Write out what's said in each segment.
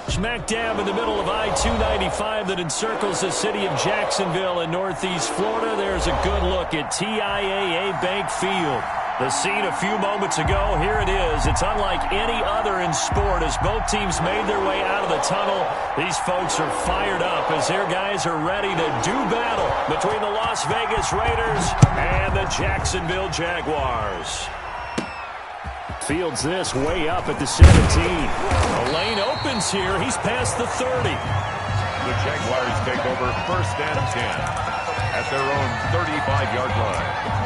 Smack dab in the middle of I-295 that encircles the city of Jacksonville in northeast Florida. There's a good look at TIAA Bank Field. The scene a few moments ago, here it is. It's unlike any other in sport as both teams made their way out of the tunnel. These folks are fired up as their guys are ready to do battle between the Las Vegas Raiders and the Jacksonville Jaguars. Fields this way up at the 17. The lane opens here. He's past the 30. The Jaguars take over 1st and 10 at their own 35-yard line.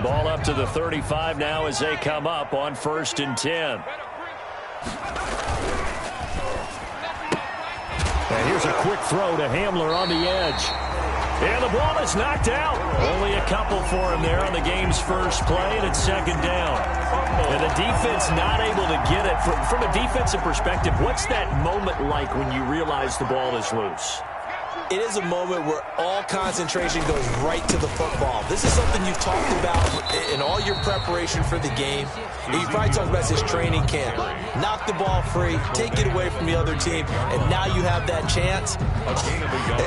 Ball up to the 35 now as they come up on 1st and 10. And here's a quick throw to Hamler on the edge. And the ball is knocked out. Only a couple for him there on the game's first play, and it's 2nd down. And the defense not able to get it. From a defensive perspective, what's that moment like when you realize the ball is loose? It is a moment where all concentration goes right to the football. This is something you've talked about in all your preparation for the game. And you probably talked about this training camp. Knock the ball free, take it away from the other team, and now you have that chance.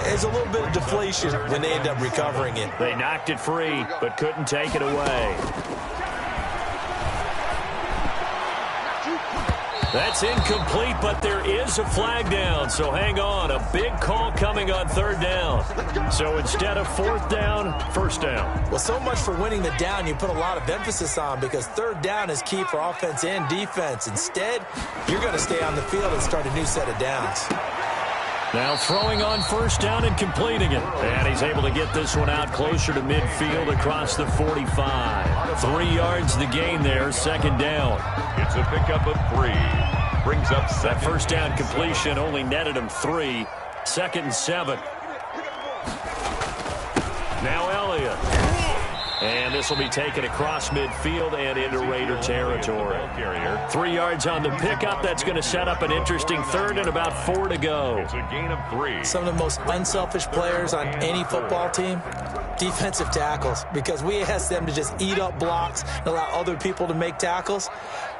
There's a little bit of deflation when they end up recovering it. They knocked it free, but couldn't take it away. That's incomplete, but there is a flag down, so hang on. A big call coming on 3rd down. So instead of 4th down, 1st down. Well, so much for winning the down you put a lot of emphasis on because 3rd down is key for offense and defense. Instead, you're going to stay on the field and start a new set of downs. Now throwing on 1st down and completing it. And he's able to get this one out closer to midfield across the 45. 3 yards the gain there, 2nd down. It's a pickup of 3. Brings up 7. That 1st down completion only netted him 3. 2nd and 7. Now Elliott. And this will be taken across midfield and into Raider territory. 3 yards on the pickup. That's going to set up an interesting 3rd and about 4 to go. It's a gain of 3. Some of the most unselfish players on any football team, defensive tackles, because we ask them to just eat up blocks and allow other people to make tackles.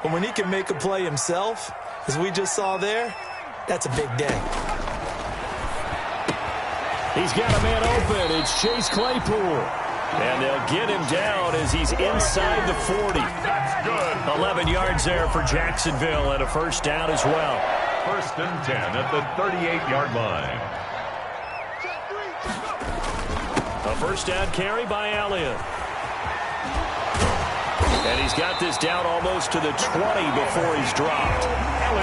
But when he can make a play himself, as we just saw there, that's a big day. He's got a man open. It's Chase Claypool. And they'll get him down as he's inside the 40. That's good. 11 yards there for Jacksonville and a 1st down as well. 1st and 10 at the 38-yard line. A 1st down carry by Elliott. And he's got this down almost to the 20 before he's dropped.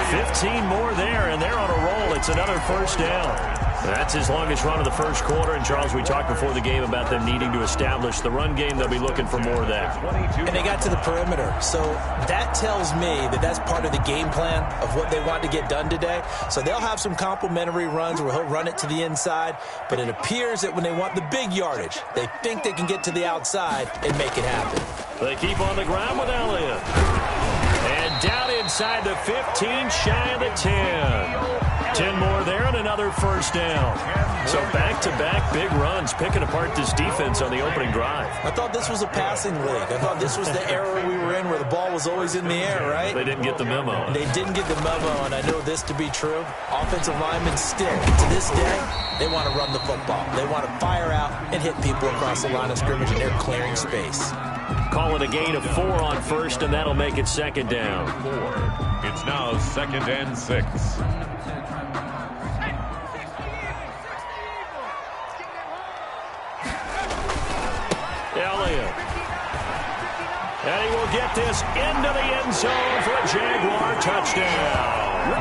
15 more there, and they're on a roll. It's another 1st down. That's his longest run of the 1st quarter. And, Charles, we talked before the game about them needing to establish the run game. They'll be looking for more of that. And they got to the perimeter. So that tells me that that's part of the game plan of what they want to get done today. So they'll have some complementary runs where he'll run it to the inside. But it appears that when they want the big yardage, they think they can get to the outside and make it happen. They keep on the ground with Elliott. And down inside the 15, shy of the 10. 10 more there and another 1st down. So back-to-back big runs, picking apart this defense on the opening drive. I thought this was a passing league. I thought this was the era we were in where the ball was always in the air, right? They didn't get the memo. They didn't get the memo, and I know this to be true. Offensive linemen still, to this day, they want to run the football. They want to fire out and hit people across the line of scrimmage, and they're clearing space. Call it a gain of 4 on 1st, and that'll make it 2nd down. 4. It's now 2nd and 6. Elliott. And he will get this into the end zone for a Jaguar touchdown.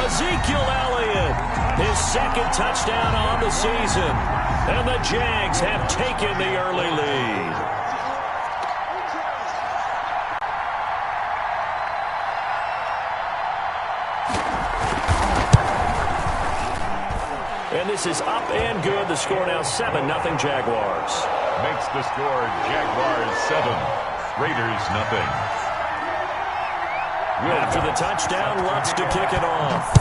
Ezekiel Elliott, his 2nd touchdown on the season. And the Jags have taken the early lead. And this is up and good. The score now 7-0 Jaguars. Makes the score Jaguars 7, Raiders 0. After the touchdown, Lutz to kick it off.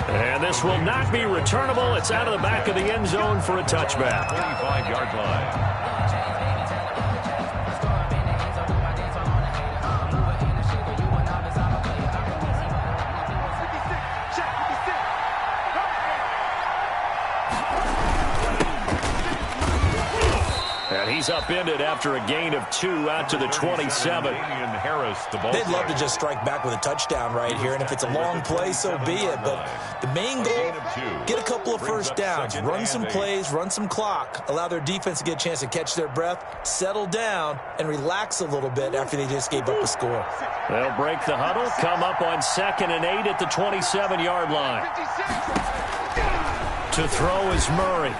And this will not be returnable. It's out of the back of the end zone for a touchback. 25-yard line. He's upended after a gain of 2 out to the 27. They'd love to just strike back with a touchdown right here, and if it's a long play, so be it. But the main goal, get a couple of first downs, run some plays, run some clock, allow their defense to get a chance to catch their breath, settle down, and relax a little bit after they just gave up a score. They'll break the huddle, come up on 2nd and 8 at the 27-yard line. To throw is Murray.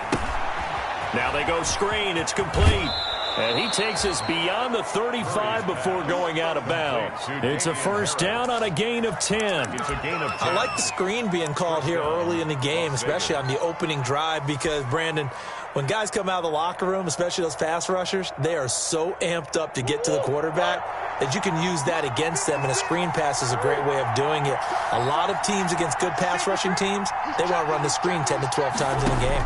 Now they go screen. It's complete. And he takes us beyond the 35 before going out of bounds. It's a first down on a gain of 10. I like the screen being called here early in the game, especially on the opening drive, because, Brandon, when guys come out of the locker room, especially those pass rushers, they are so amped up to get to the quarterback that you can use that against them, and a screen pass is a great way of doing it. A lot of teams against good pass rushing teams, they want to run the screen 10 to 12 times in a game.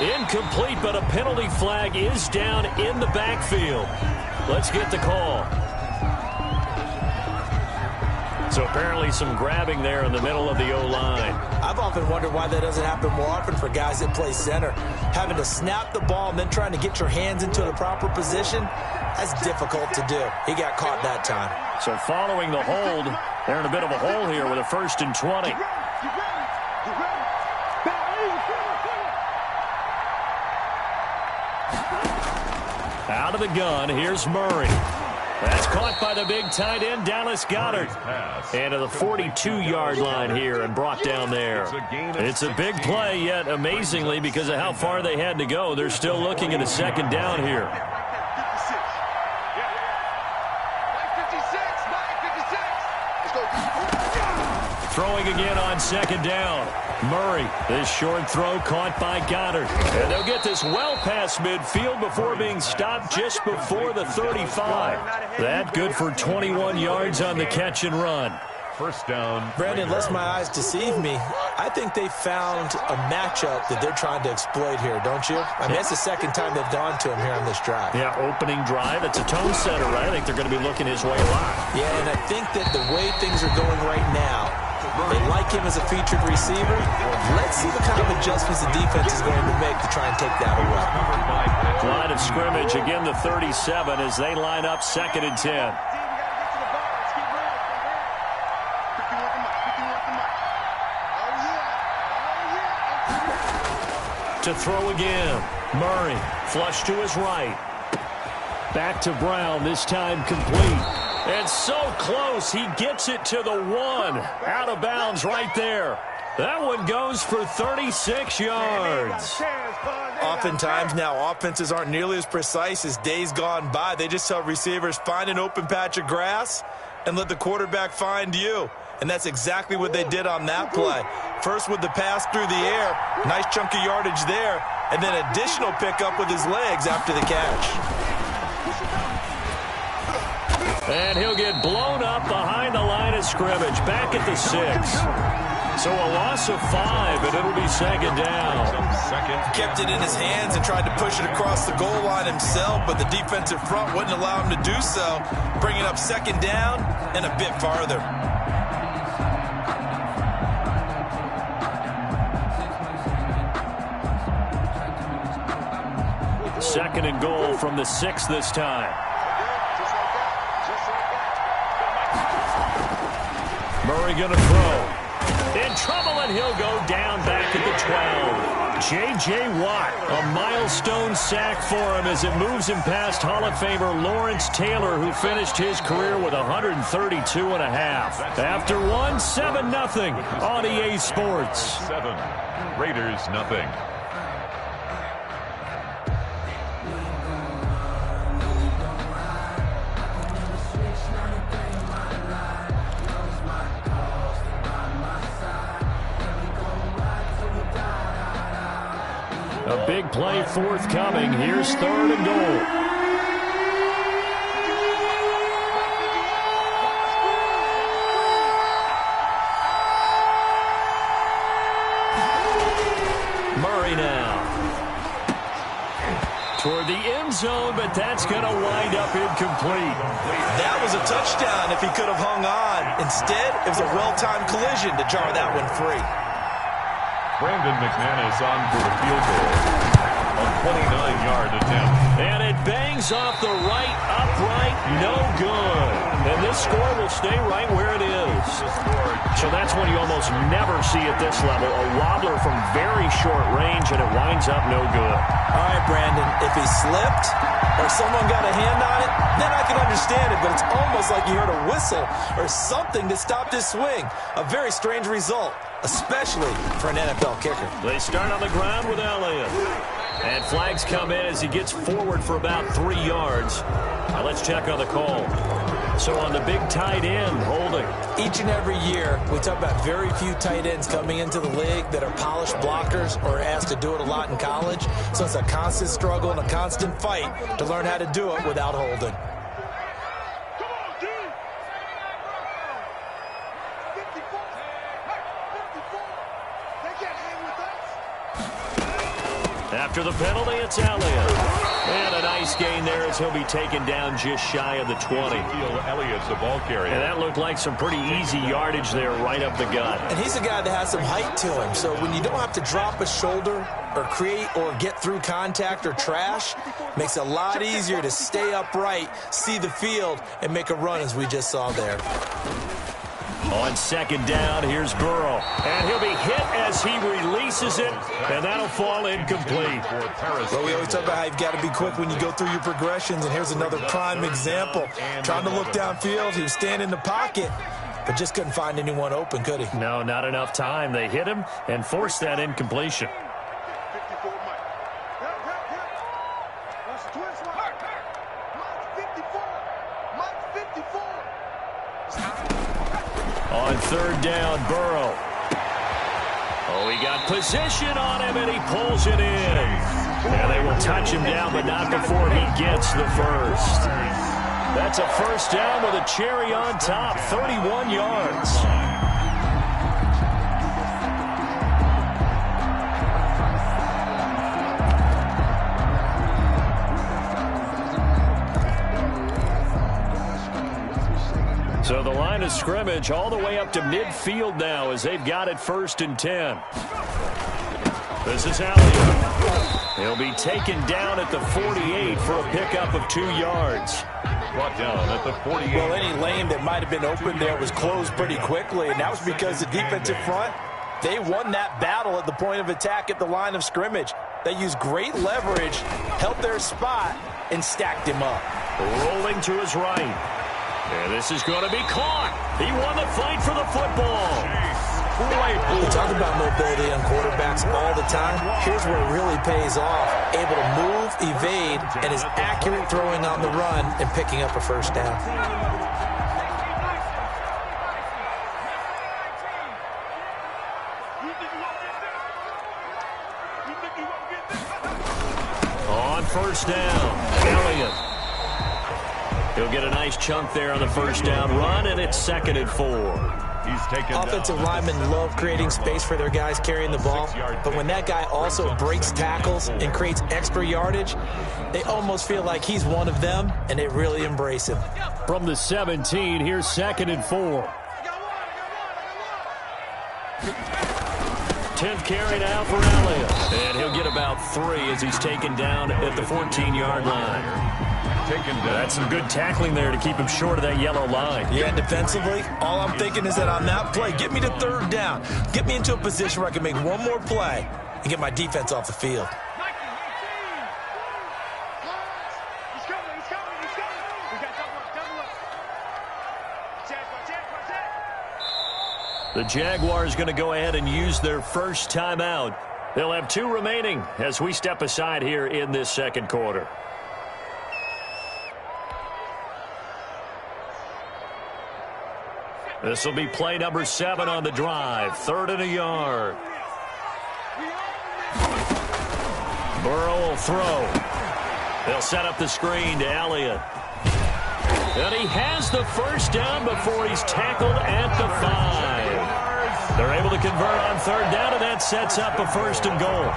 Incomplete, but a penalty flag is down in the backfield. Let's get the call. So apparently some grabbing there in the middle of the O-line. I've often wondered why that doesn't happen more often for guys that play center. Having to snap the ball and then trying to get your hands into the proper position, that's difficult to do. He got caught that time. So following the hold, they're in a bit of a hole here with a 1st and 20. Out of the gun, here's Murray. That's caught by the big tight end, Dallas Goedert. And to the 42-yard line here and brought down there. It's a big play, yet amazingly, because of how far they had to go, they're still looking at a 2nd down here. Throwing again on 2nd down. Murray, this short throw caught by Goedert. And they'll get this well past midfield before being stopped just before the 35. That good for 21 yards on the catch and run. First down. Brandon, lest my eyes deceive me, I think they found a matchup that they're trying to exploit here, don't you? I mean, it's the 2nd time they've gone to him here on this drive. Yeah, opening drive. It's a tone setter, right? I think they're going to be looking his way a lot. Yeah, and I think that the way things are going right now, they like him as a featured receiver. Let's see what kind of adjustments the defense is going to make to try and take that away. Line of scrimmage, again the 37 as they line up 2nd and 10. To throw again. Murray, flush to his right. Back to Brown, this time complete. And so close, he gets it to the 1. Out of bounds right there. That one goes for 36 yards. Oftentimes now, offenses aren't nearly as precise as days gone by. They just tell receivers, find an open patch of grass and let the quarterback find you. And that's exactly what they did on that play. First with the pass through the air, nice chunk of yardage there, and then additional pickup with his legs after the catch. And he'll get blown up behind the line of scrimmage, back at the 6. So a loss of 5, and it'll be 2nd down. He kept it in his hands and tried to push it across the goal line himself, but the defensive front wouldn't allow him to do so, bringing up 2nd down and a bit farther. Second and goal from the 6 this time. Murray going to throw. In trouble, and he'll go down back at the 12. J.J. Watt, a milestone sack for him as it moves him past Hall of Famer Lawrence Taylor, who finished his career with 132 and a half. After one, 7-0 on EA Sports. 7, Raiders nothing. A big big play forthcoming. Here's 3rd and goal. Toward the end zone, but that's going to wind up incomplete. That was a touchdown if he could have hung on. Instead, it was a well-timed collision to jar that one free. Brandon McManus on for the field goal. A 29-yard attempt. And it bangs off the right upright. No good. And this score will stay right where it is. So that's one you almost never see at this level. A wobbler from very short range, and it winds up no good. All right, Brandon, if he slipped or someone got a hand on it, then I can understand it, but it's almost like you heard a whistle or something that stopped his swing. A very strange result, especially for an NFL kicker. They start on the ground with Elliott. And flags come in as he gets forward for about 3 yards. Now let's check on the call. So on the big tight end, holding. Each and every year, we talk about very few tight ends coming into the league that are polished blockers or asked to do it a lot in college. So it's a constant struggle and a constant fight to learn how to do it without holding. After the penalty, it's Elliott. And a nice gain there as he'll be taken down just shy of the 20. Elliott's the ball carrier. And that looked like some pretty easy yardage there right up the gut. And he's a guy that has some height to him. So when you don't have to drop a shoulder or create or get through contact or trash, makes it a lot easier to stay upright, see the field, and make a run as we just saw there. On 2nd down, here's Burrow. And he'll be hit as he releases it, and that'll fall incomplete. Well, we always talk about how you've got to be quick when you go through your progressions, and here's another prime example. Trying to look downfield, he was standing in the pocket, but just couldn't find anyone open, could he? No, not enough time. They hit him and forced that incompletion. On 3rd down, Burrow. Oh, he got position on him, and he pulls it in. And they will touch him down, but not before he gets the first. That's a 1st down with a cherry on top, 31 yards. So the line of scrimmage all the way up to midfield now as they've got it 1st and 10. This is Elliott. He'll be taken down at the 48 for a pickup of 2 yards. Brought down at the 48. Well, any lane that might have been open there was closed pretty quickly, and that was because the defensive front, they won that battle at the point of attack at the line of scrimmage. They used great leverage, held their spot, and stacked him up. Rolling to his right. And this is going to be caught. He won the fight for the football. We talk about mobility on quarterbacks all the time. Here's where it really pays off. Able to move, evade, and is accurate throwing on the run and picking up a 1st down. On 1st down, Elliott. He'll get a nice chunk there on the 1st down run, and it's 2nd and 4. He's taken Offensive linemen love creating space for their guys carrying the ball, but when that guy also breaks tackles and creates extra yardage, they almost feel like he's one of them, and they really embrace him. From the 17, here's 2nd and 4. 10th carry now for Elliott. And he'll get about 3 as he's taken down at the 14-yard line. That's some good tackling there to keep him short of that yellow line. Yeah, defensively, all I'm thinking is that on that play, get me to 3rd down. Get me into a position where I can make one more play and get my defense off the field. The Jaguars going to go ahead and use their 1st timeout. They'll have 2 remaining as we step aside here in this 2nd quarter. This will be play number 7 on the drive. 3rd and a yard. Burrow will throw. They'll set up the screen to Elliott. And he has the first down before he's tackled at the 5. They're able to convert on third down, and that sets up a first and goal.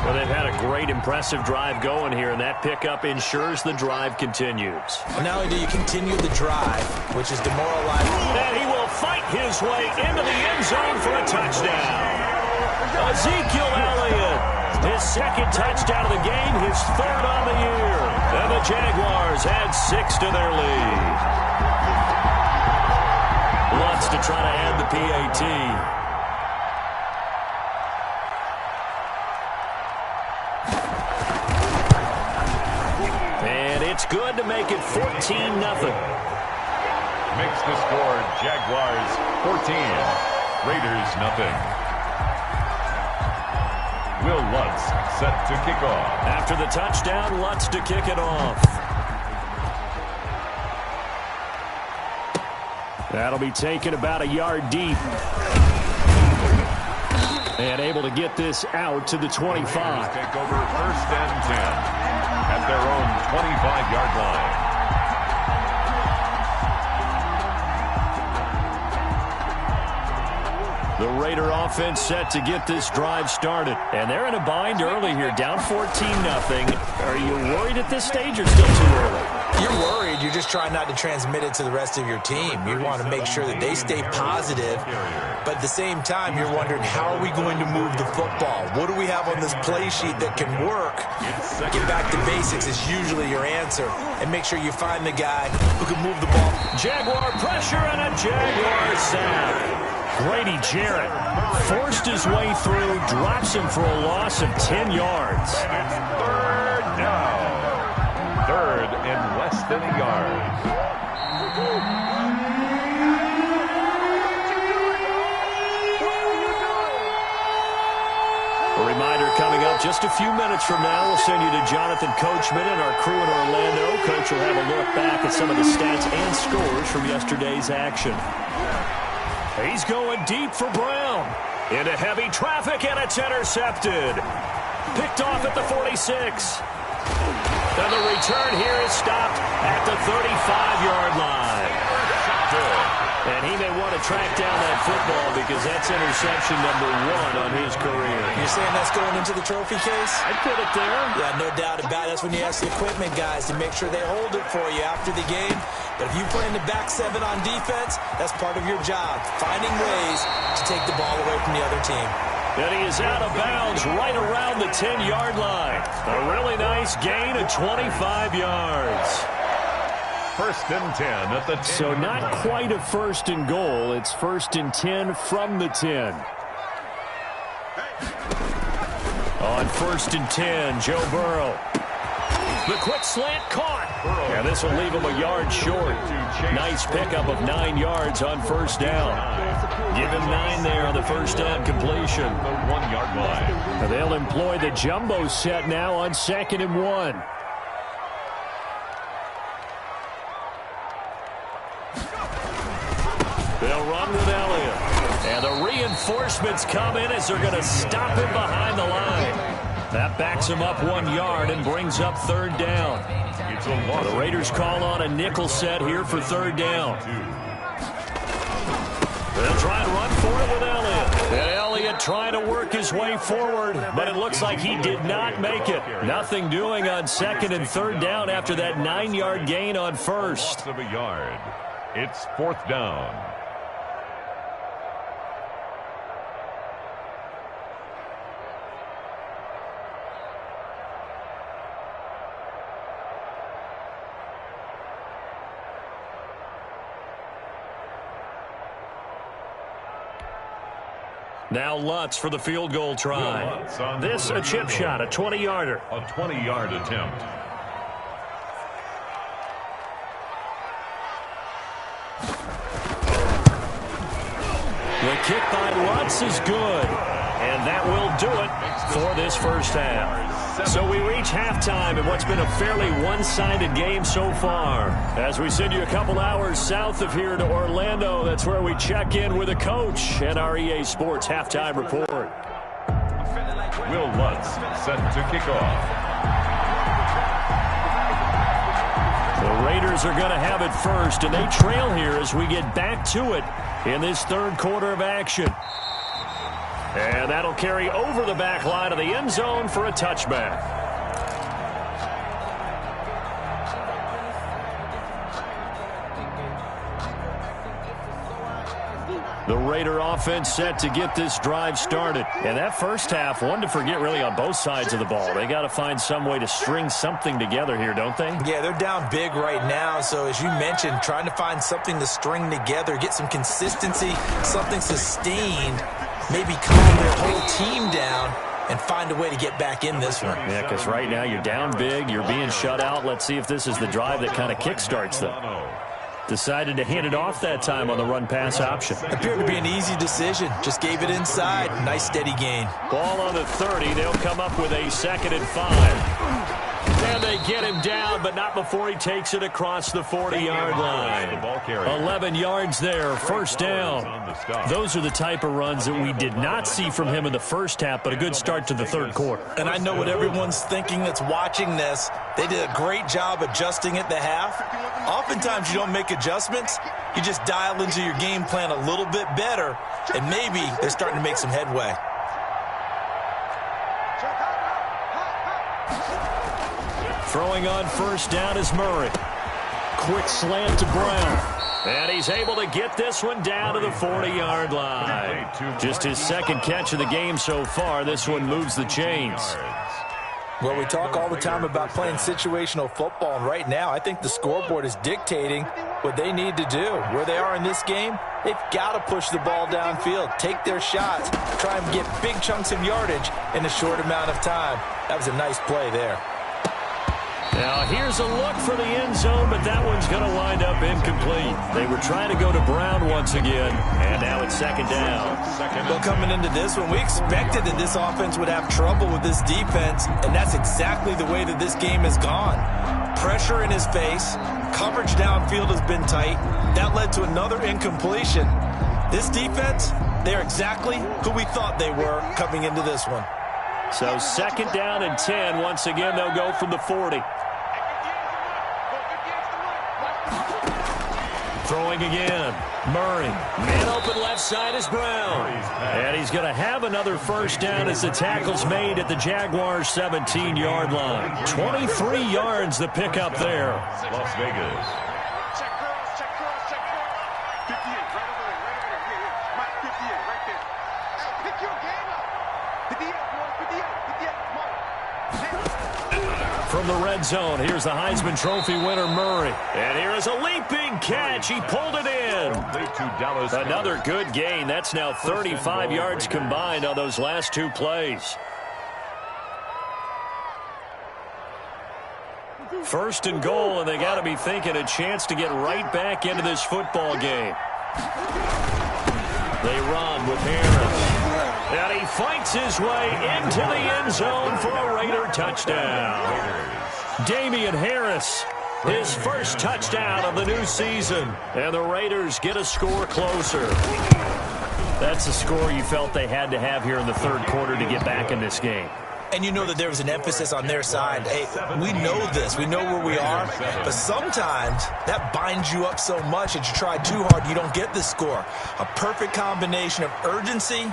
Well, they've had a great, impressive drive going here, and that pickup ensures the drive continues. Not only do you continue the drive, which is demoralizing. And he will fight his way into the end zone for a touchdown. Ezekiel Elliott, his second touchdown of the game, his third on the year. And the Jaguars add 6 to their lead. Wants to try to add the PAT. And it's good to make it 14-0. Makes the score Jaguars 14, Raiders nothing. Will Lutz set to kick off. After the touchdown, Lutz to kick it off. That'll be taken about a yard deep. And able to get this out to the 25. Take over first and 10 at their own 25-yard line. The Raider offense set to get this drive started. And they're in a bind early here, down 14-0. Are you worried at this stage or still too early? You're worried. You're just trying not to transmit it to the rest of your team. You want to make sure that they stay positive. But at the same time, you're wondering, how are we going to move the football? What do we have on this play sheet that can work? Get back to basics is usually your answer. And make sure you find the guy who can move the ball. Jaguar pressure and a Jaguar sack. Grady Jarrett forced his way through, drops him for a loss of 10 yards. And it's third down. Third and less than a yard. A reminder coming up just a few minutes from now. We'll send you to Jonathan Coachman and our crew in Orlando. Coach will have a look back at some of the stats and scores from yesterday's action. He's going deep for Brown. Into heavy traffic, and it's intercepted. Picked off at the 46. And the return here is stopped at the 35-yard line. And he may want to track down that football because that's interception number 1 on his career. You're saying that's going into the trophy case? I'd put it there. Yeah, no doubt about it. That's when you ask the equipment guys to make sure they hold it for you after the game. But if you play in the back 7 on defense, that's part of your job, finding ways to take the ball away from the other team. And he is out of bounds right around the 10-yard line. A really nice gain of 25 yards. First and 10 at the 10. So not quite a first and goal. It's first and 10 from the 10. On first and 10, Joe Burrow. The quick slant caught. And this will leave him a yard short. Nice pickup of 9 yards on first down. Give him 9 there on the first down completion. The 1-yard line. And they'll employ the jumbo set now on 2nd and 1. They'll run with Elliott. And the reinforcements come in as they're going to stop him behind the line. That backs him up 1 yard and brings up third down. The Raiders call on a nickel set here for third down. They'll try and run for it with Elliott. And Elliott trying to work his way forward, but it looks like he did not make it. Nothing doing on 2nd and 3rd down after that 9-yard gain on first. Loss of a yard. It's 4th down. Now Lutz for the field goal try. This a chip shot, a 20-yarder. A 20-yard attempt. The kick by Lutz is good. And that will do it for this first half. So we reach halftime in what's been a fairly one-sided game so far. As we send you a couple hours south of here to Orlando, that's where we check in with a coach and our EA Sports halftime report. Will Lutz set to kick off. The Raiders are going to have it first, and they trail here as we get back to it in this third quarter of action. And that'll carry over the back line of the end zone for a touchback. The Raider offense set to get this drive started. And that first half, one to forget really on both sides of the ball. They got to find some way to string something together here, don't they? Yeah, they're down big right now. So as you mentioned, trying to find something to string together, get some consistency, something sustained, maybe calm their whole team down and find a way to get back in this one. Yeah, because right now you're down big, you're being shut out. Let's see if this is the drive that kind of kickstarts them. Decided to hand it off that time on the run-pass option. Appeared to be an easy decision. Just gave it inside. Nice steady gain. Ball on the 30. They'll come up with a 2nd and 5. And they get him down, but not before he takes it across the 40-yard line. 11 yards there, first down. Those are the type of runs that we did not see from him in the first half, but a good start to the third quarter. And I know what everyone's thinking that's watching this. They did a great job adjusting at the half. Oftentimes you don't make adjustments. You just dial into your game plan a little bit better, and maybe they're starting to make some headway. Throwing on first down is Murray. Quick slant to Brown. And he's able to get this one down to the 40-yard line. Just his second catch of the game so far. This one moves the chains. Well, we talk all the time about playing situational football, and right now I think the scoreboard is dictating what they need to do. Where they are in this game, they've got to push the ball downfield, take their shots, try and get big chunks of yardage in a short amount of time. That was a nice play there. Now, here's a look for the end zone, but that one's going to wind up incomplete. They were trying to go to Brown once again, and now it's second down. Well, coming into this one, we expected that this offense would have trouble with this defense, and that's exactly the way that this game has gone. Pressure in his face, coverage downfield has been tight. That led to another incompletion. This defense, they're exactly who we thought they were coming into this one. So second down and 10. Once again, they'll go from the 40. Throwing again. Murray. Man open left side is Brown. And he's going to have another first down as the tackle's made at the Jaguars' 17-yard line. 23 yards the pickup there. Las Vegas. From the red zone, here's the Heisman Trophy winner, Murray. And here is a leaping catch. He pulled it in. Another good gain. That's now 35 yards combined on those last two plays. First and goal, and they got to be thinking a chance to get right back into this football game. They run with Harris. And he fights his way into the end zone for a Raider touchdown. Damian Harris, his first touchdown of the new season. And the Raiders get a score closer. That's a score you felt they had to have here in the third quarter to get back in this game. And you know that there was an emphasis on their side. Hey, we know this. We know where we are. But sometimes that binds you up so much that you try too hard, you don't get the score. A perfect combination of urgency,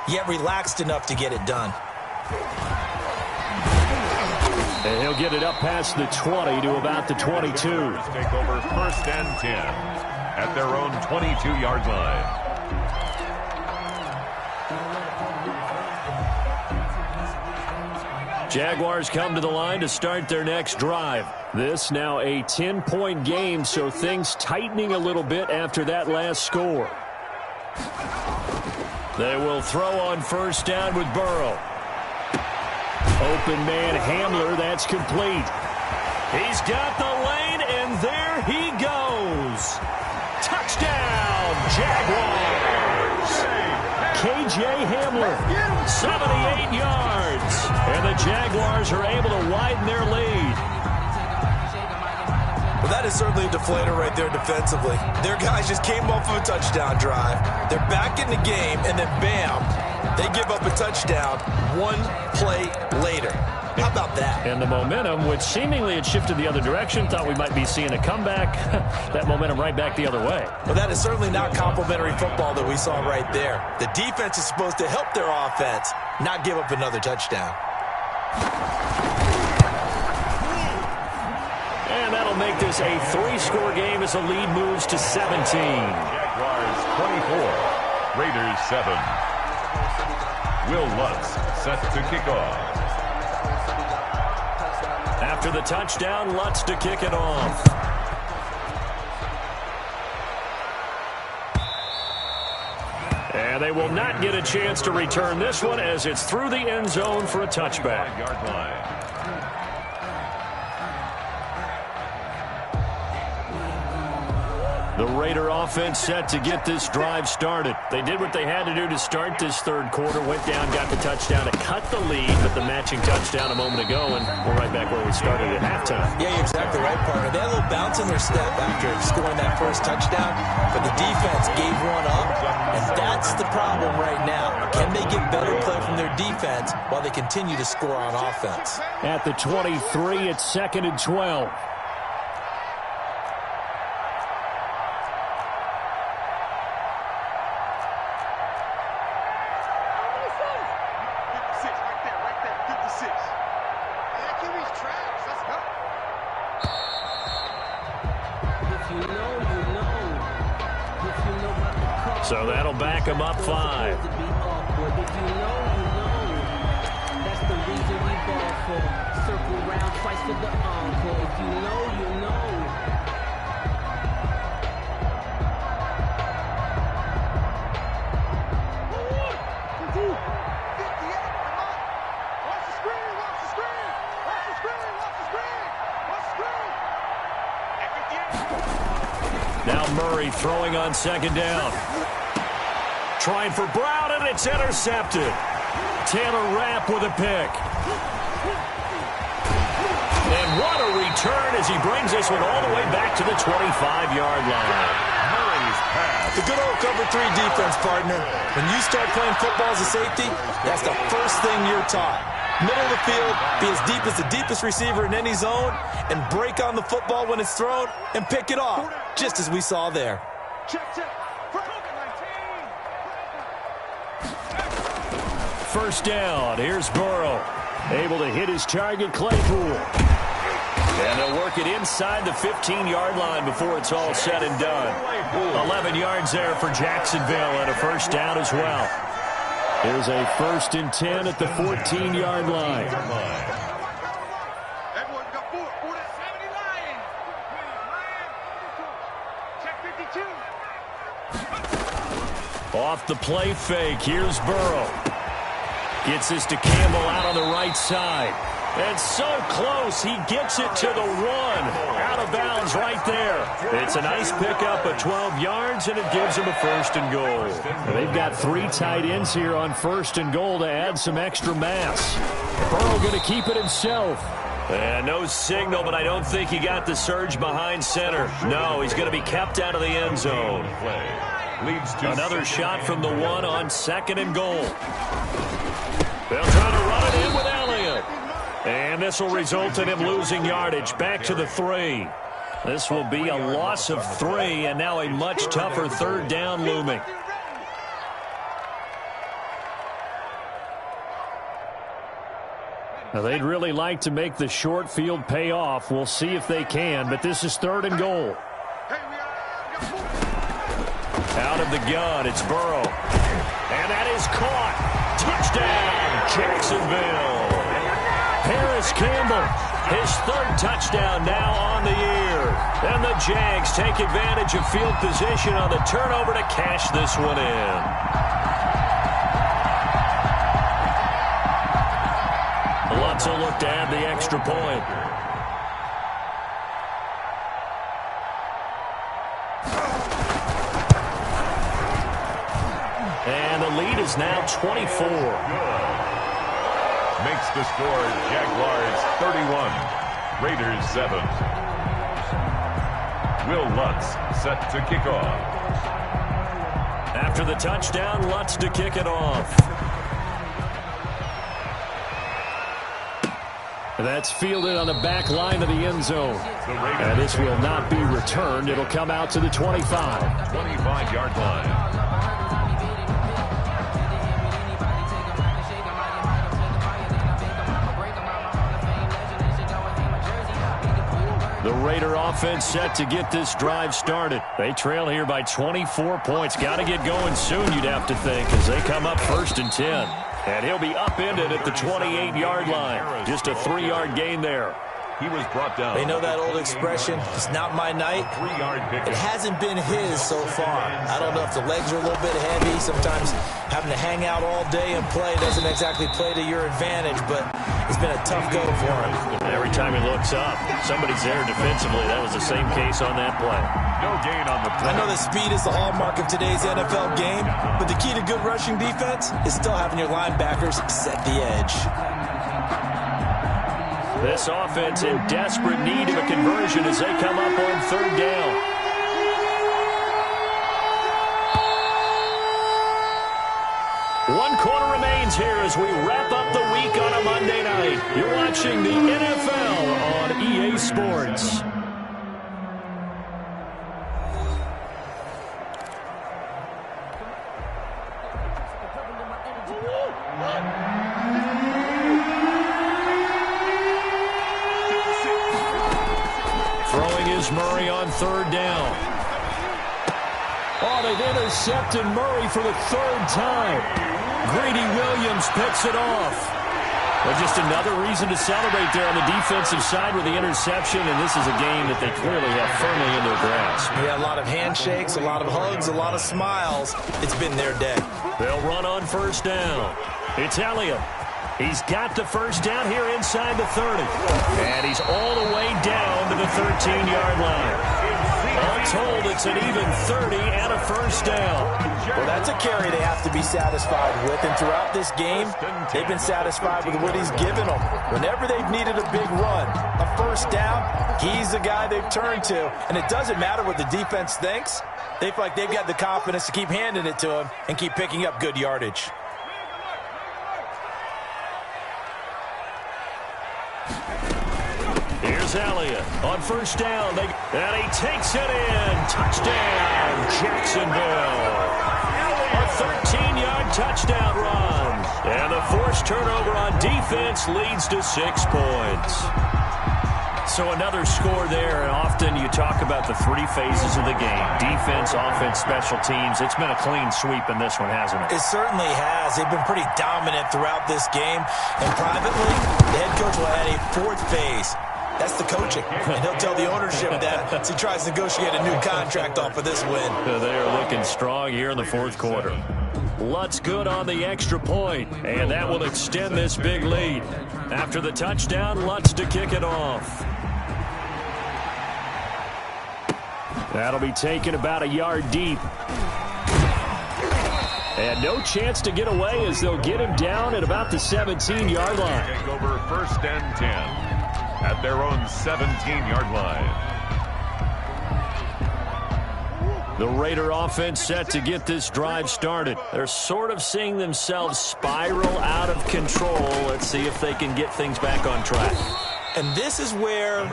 yet relaxed enough to get it done. And he'll get it up past the 20 to about the 22. Take over first and 10 at their own 22-yard line. Jaguars come to the line to start their next drive. This now a 10-point game, so things tightening a little bit after that last score. They will throw on first down with Burrow. Open man Hamler, that's complete. He's got the lane, and there he goes. Touchdown, Jaguars. KJ Hamler, 78 yards. And the Jaguars are able to widen their lead. Well, that is certainly a deflator right there defensively. Their guys just came off of a touchdown drive. They're back in the game, and then bam, They give up a touchdown one play later. How about that? And the momentum, which seemingly had shifted the other direction, thought we might be seeing a comeback. That momentum right back the other way. Well, that is certainly not complimentary football that we saw right there. The defense is supposed to help their offense, not give up another touchdown. And that'll make this a 3-score game as the lead moves to 17. Jaguars 24, Raiders 7. Will Lutz set to kick off. After the touchdown, Lutz to kick it off. And they will not get a chance to return this one as it's through the end zone for a touchback. 5-yard line. The Raider offense set to get this drive started. They did what they had to do to start this third quarter, went down, got the touchdown to cut the lead, but the matching touchdown a moment ago, and we're right back where we started at halftime. Yeah, you're exactly right, partner. They had a little bounce in their step after scoring that first touchdown, but the defense gave one up, and that's the problem right now. Can they get better play from their defense while they continue to score on offense? At the 23, it's 2nd and 12. So that'll back him up 5. Now Murray throwing on 2nd down. Trying for Brown, and it's intercepted. Taylor Rapp with a pick. And what a return as he brings this one all the way back to the 25-yard line. Murray's pass. The good old cover 3 defense, partner. When you start playing football as a safety, that's the first thing you're taught. Middle of the field, be as deep as the deepest receiver in any zone, and break on the football when it's thrown, and pick it off, just as we saw there. First down, here's Burrow. Able to hit his target, Claypool. And they'll work it inside the 15-yard line before it's all said and done. 11 yards there for Jacksonville and a first down as well. Here's a 1st and 10 at the 14-yard line. Off the play fake, here's Burrow. Gets this to Campbell out on the right side. And so close, he gets it to the 1. Out of bounds right there. It's a nice pickup of 12 yards, and it gives him a 1st and goal. And they've got 3 tight ends here on 1st and goal to add some extra mass. Burrow going to keep it himself. And no signal, but I don't think he got the surge behind center. No, he's going to be kept out of the end zone. Another shot from the 1 on 2nd and goal. They'll try to run it in with Elliott. And this will result in him losing yardage back to the 3. This will be a loss of 3, and now a much tougher 3rd down looming. Now, they'd really like to make the short field pay off. We'll see if they can, but this is 3rd and goal. Out of the gun, it's Burrow. And that is caught. Touchdown, Jacksonville. Paris Campbell, his 3rd touchdown now on the year. And the Jags take advantage of field position on the turnover to cash this one in. Lutz will look to add the extra point. And the lead is now 24. Makes the score Jaguars 31, Raiders 7. Will Lutz set to kick off. After the touchdown, Lutz to kick it off. That's fielded on the back line of the end zone. And this will not be returned. It'll come out to the 25. 25-yard line. The Raider offense set to get this drive started. They trail here by 24 points. Got to get going soon, you'd have to think, as they come up 1st and 10. And he'll be upended at the 28-yard line. Just a 3-yard gain there. He was brought down. They know that old expression, it's not my night. It hasn't been his so far. I don't know if the legs are a little bit heavy. Sometimes having to hang out all day and play doesn't exactly play to your advantage, but it's been a tough go for him. Every time he looks up, somebody's there defensively. That was the same case on that play. No gain on the play. I know that speed is the hallmark of today's NFL game, but the key to good rushing defense is still having your linebackers set the edge. This offense in desperate need of a conversion as they come up on 3rd down. One quarter remains here as we wrap up the week on a Monday night. You're watching the NFL on EA Sports. Murray on 3rd down. Oh, they've intercepted Murray for the 3rd time. Greedy Williams picks it off. Well, just another reason to celebrate there on the defensive side with the interception, and this is a game that they clearly have firmly in their grasp. Yeah, a lot of handshakes, a lot of hugs, a lot of smiles. It's been their day. They'll run on 1st down. It's Elliott. He's got the 1st down here inside the 30. And he's all the way down to the 13-yard line. All told, it's an even 30 and a 1st down. Well, that's a carry they have to be satisfied with. And throughout this game, they've been satisfied with what he's given them. Whenever they've needed a big run, a 1st down, he's the guy they've turned to. And it doesn't matter what the defense thinks. They feel like they've got the confidence to keep handing it to him and keep picking up good yardage. Here's Elliott on 1st down. And he takes it in. Touchdown, Jacksonville. A 13-yard touchdown run. And the forced turnover on defense leads to 6 points. So another score there, and often you talk about the 3 phases of the game. Defense, offense, special teams. It's been a clean sweep in this one, hasn't it? It certainly has. They've been pretty dominant throughout this game. And privately, the head coach will add a 4th phase. That's the coaching. And he'll tell the ownership that as he tries to negotiate a new contract off of this win. They are looking strong here in the 4th quarter. Lutz good on the extra point, and that will extend this big lead. After the touchdown, Lutz to kick it off. That'll be taken about a yard deep. And no chance to get away as they'll get him down at about the 17-yard line. Take over 1st and 10. At their own 17-yard line. The Raider offense set to get this drive started. They're sort of seeing themselves spiral out of control. Let's see if they can get things back on track. And this is where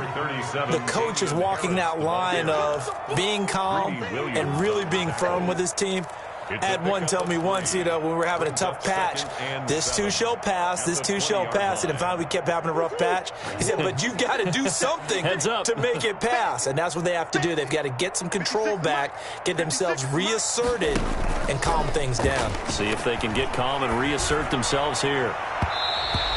the coach is walking that line of being calm and really being firm with his team. I had one tell me once, when we were having a tough patch, this too shall pass, this too shall pass. And finally we kept having a rough patch. He said, but you've got to do something to make it pass. And that's what they have to do. They've got to get some control back, get themselves reasserted, and calm things down. See if they can get calm and reassert themselves here.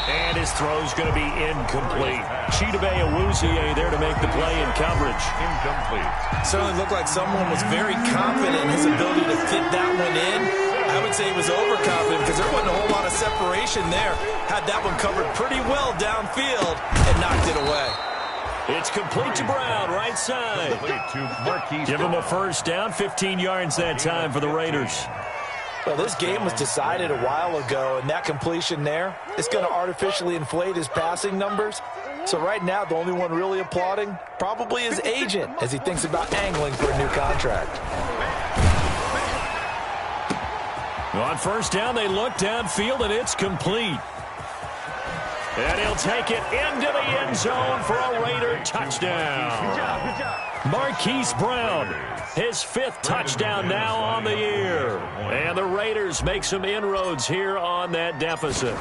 And his throw's going to be incomplete. Chidobe Awuzie there to make the play in coverage. Incomplete. Certainly looked like someone was very confident in his ability to fit that one in. I would say he was overconfident because there wasn't a whole lot of separation there. Had that one covered pretty well downfield and knocked it away. It's complete to Brown, right side. Give him a 1st down, 15 yards that time for the Raiders. Well, this game was decided a while ago, and that completion there is going to artificially inflate his passing numbers. So right now, the only one really applauding probably his agent as he thinks about angling for a new contract. On 1st down, they look downfield, and it's complete. And he'll take it into the end zone for a Raider touchdown. Marquise Brown, his 5th touchdown now on the year. And the Raiders make some inroads here on that deficit.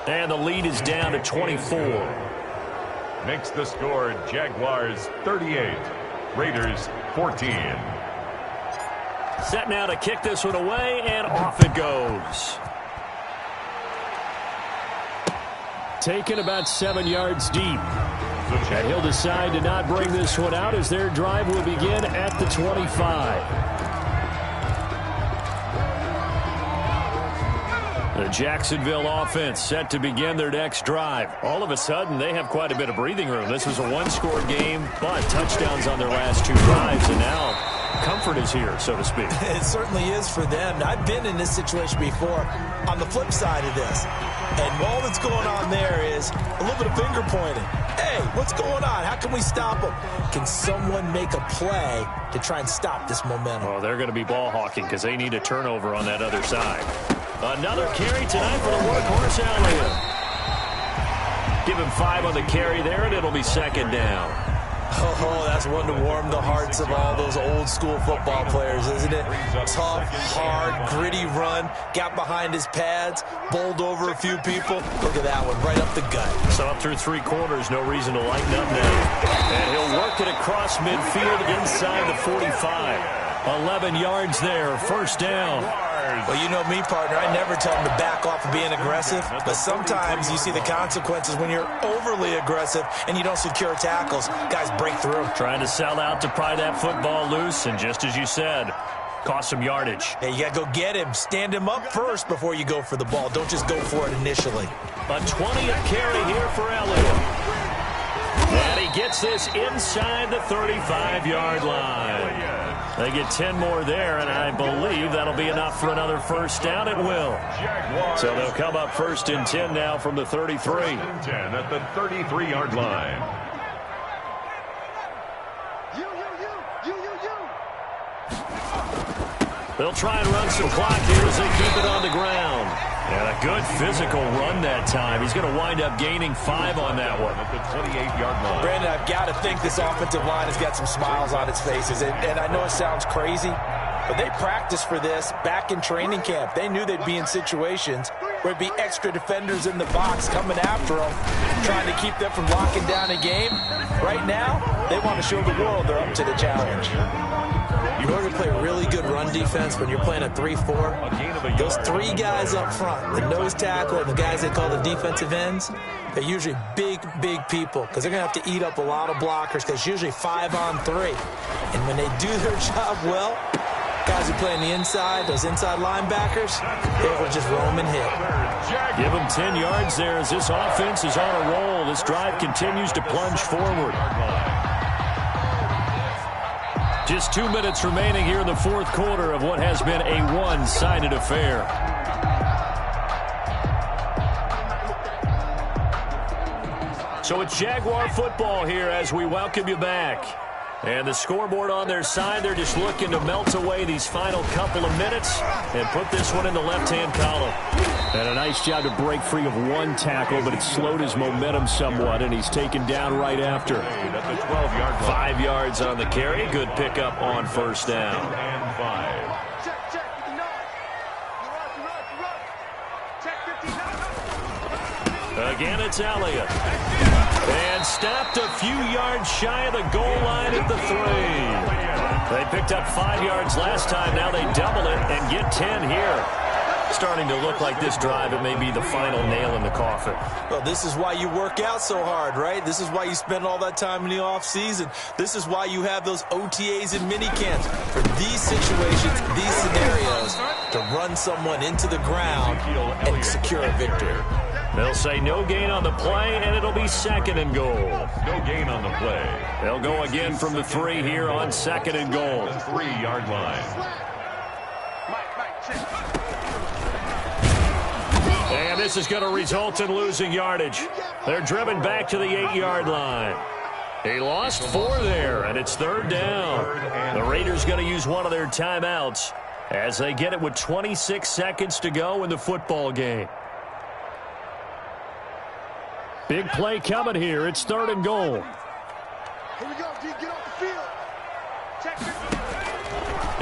And the lead is down to 24. Makes the score Jaguars 38, Raiders 14. Set now to kick this one away, and off it goes. Taken about 7 yards deep. And he'll decide to not bring this one out as their drive will begin at the 25. The Jacksonville offense set to begin their next drive. All of a sudden, they have quite a bit of breathing room. This was a one-score game, but touchdowns on their last 2 drives, and now comfort is here, so to speak. It certainly is for them. I've been in this situation before on the flip side of this. And all that's going on there is a little bit of finger pointing. Hey, what's going on? How can we stop them? Can someone make a play to try and stop this momentum? Well, they're going to be ball hawking because they need a turnover on that other side. Another carry tonight for the workhorse Elliott. Give him 5 on the carry there, and it'll be 2nd down. Oh, that's one to warm the hearts of all those old-school football players, isn't it? Tough, hard, gritty run, got behind his pads, bowled over a few people. Look at that one, right up the gut. So up through 3 quarters, no reason to lighten up now. And he'll work it across midfield inside the 45. 11 yards there, 1st down. Well, you know me, partner. I never tell them to back off of being aggressive, but sometimes you see the consequences when you're overly aggressive and you don't secure tackles. Guys break through. Trying to sell out to pry that football loose, and just as you said, cost some yardage. Hey, you got to go get him. Stand him up first before you go for the ball. Don't just go for it initially. A 20th carry here for Elliott. And he gets this inside the 35-yard line. They get 10 more there, and I believe that'll be enough for another 1st down. It will. So they'll come up 1st and 10 now from the 33. 10 at the 33-yard line. They'll try and run some clock here as they keep it on the ground. And a good physical run that time. He's going to wind up gaining 5 on that one. At the 28-yard line. Brandon, I've got to think this offensive line has got some smiles on its faces. And I know it sounds crazy, but they practiced for this back in training camp. They knew they'd be in situations where it'd be extra defenders in the box coming after them, trying to keep them from locking down a game. Right now, they want to show the world they're up to the challenge. In order to play really good run defense when you're playing a 3-4, those 3 guys up front, the nose tackle and the guys they call the defensive ends, they're usually big, big people because they're going to have to eat up a lot of blockers because it's usually 5 on 3. And when they do their job well, guys who play on the inside, those inside linebackers, they will just roam and hit. Give them 10 yards there as this offense is on a roll. This drive continues to plunge forward. Just 2 minutes remaining here in the 4th quarter of what has been a one-sided affair. So it's Jaguar football here as we welcome you back. And the scoreboard on their side, they're just looking to melt away these final couple of minutes and put this one in the left-hand column. And a nice job to break free of 1 tackle, but it slowed his momentum somewhat, and he's taken down right after. 5 yards on the carry. Good pickup on 1st down. And 5. Again, it's Elliott. And stopped a few yards shy of the goal line at the 3. They picked up 5 yards last time. Now they double it and get 10 here. Starting to look like this drive, it may be the final nail in the coffin. Well, this is why you work out so hard, right? This is why you spend all that time in the offseason. This is why you have those OTAs and mini camps. For these situations, these scenarios, to run someone into the ground and secure a victory. They'll say no gain on the play, and it'll be 2nd and goal. No gain on the play. They'll go again from the 3 here on 2nd and goal. 3-yard line. And this is going to result in losing yardage. They're driven back to the 8-yard line. He lost 4 there, and it's 3rd down. The Raiders going to use one of their timeouts as they get it with 26 seconds to go in the football game. Big play coming here. It's 3rd and goal. Here we go, D. Get off the field. Check it.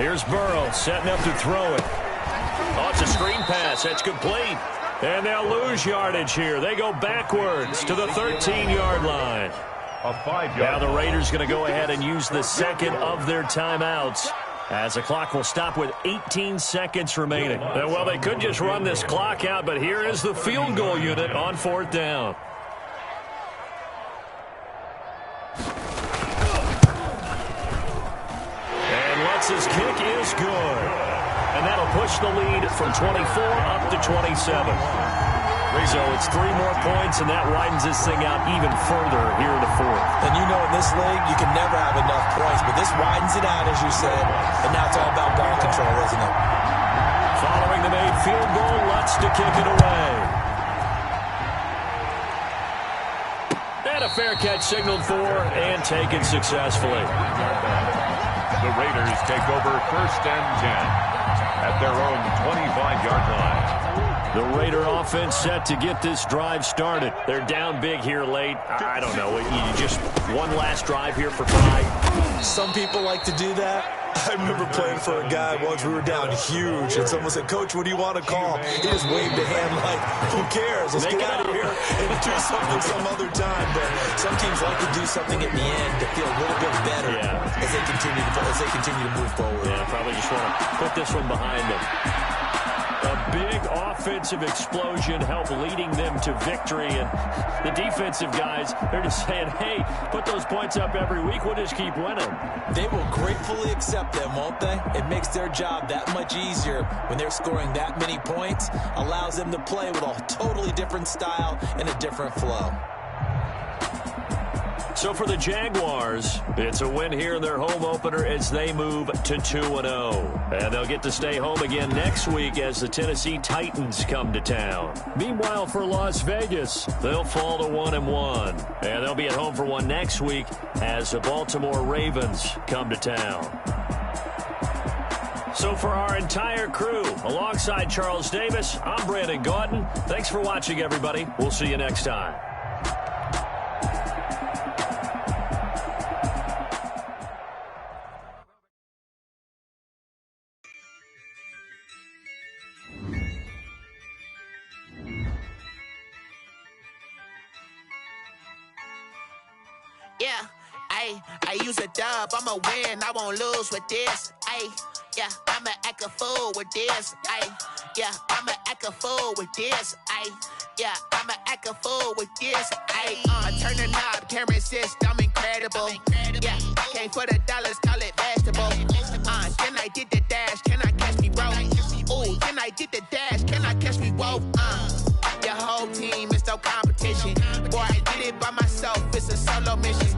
Here's Burrow setting up to throw it. Oh, it's a screen pass. That's complete. And they'll lose yardage here. They go backwards to the 13-yard line. A 5-yard. Now the Raiders going to go ahead and use the second of their timeouts, as the clock will stop with 18 seconds remaining. Well, they could just run this clock out, but here is the field goal unit on 4th down. And Lutz's kick is good. And that'll push the lead from 24 up to 27. So it's 3 more points, and that widens this thing out even further here in the 4th. And you know in this league, you can never have enough points, but this widens it out, as you said. And now it's all about ball control, isn't it? Following the made field goal, Lutz to kick it away. And a fair catch signaled for and taken successfully. The Raiders take over 1st and 10 at their own 25-yard line. The Raider offense set to get this drive started. They're down big here late. I don't know. You just one last drive here for pride. Some people like to do that. I remember playing for a guy once. We were down huge, and someone said, "Coach, what do you want to call?" He just waved a hand like, "Who cares? Let's get out of here and do something some other time." But some teams like to do something at the end to feel a little bit better as they continue to move forward. Yeah, probably just want to put this one behind them. A big offensive explosion helped leading them to victory. And the defensive guys, they're just saying, hey, put those points up every week. We'll just keep winning. They will gratefully accept them, won't they? It makes their job that much easier when they're scoring that many points. Allows them to play with a totally different style and a different flow. So for the Jaguars, it's a win here in their home opener as they move to 2-0. And they'll get to stay home again next week as the Tennessee Titans come to town. Meanwhile, for Las Vegas, they'll fall to 1-1. And they'll be at home for one next week as the Baltimore Ravens come to town. So for our entire crew, alongside Charles Davis, I'm Brandon Gautin. Thanks for watching, everybody. We'll see you next time. Yeah, I use a dub, I'ma win, I won't lose with this. Yeah, I'ma act a fool with this. Yeah, I'ma act a fool with this. Yeah, I'ma act a fool with this. I turn the knob, can't resist, I'm incredible. Yeah, came for the dollars, call it vegetable. Then I did the dash, can I catch me, bro? Ooh, then I did the dash, can I catch me, whoa? Your whole team is no competition. Boy, I did it by myself, it's a solo mission.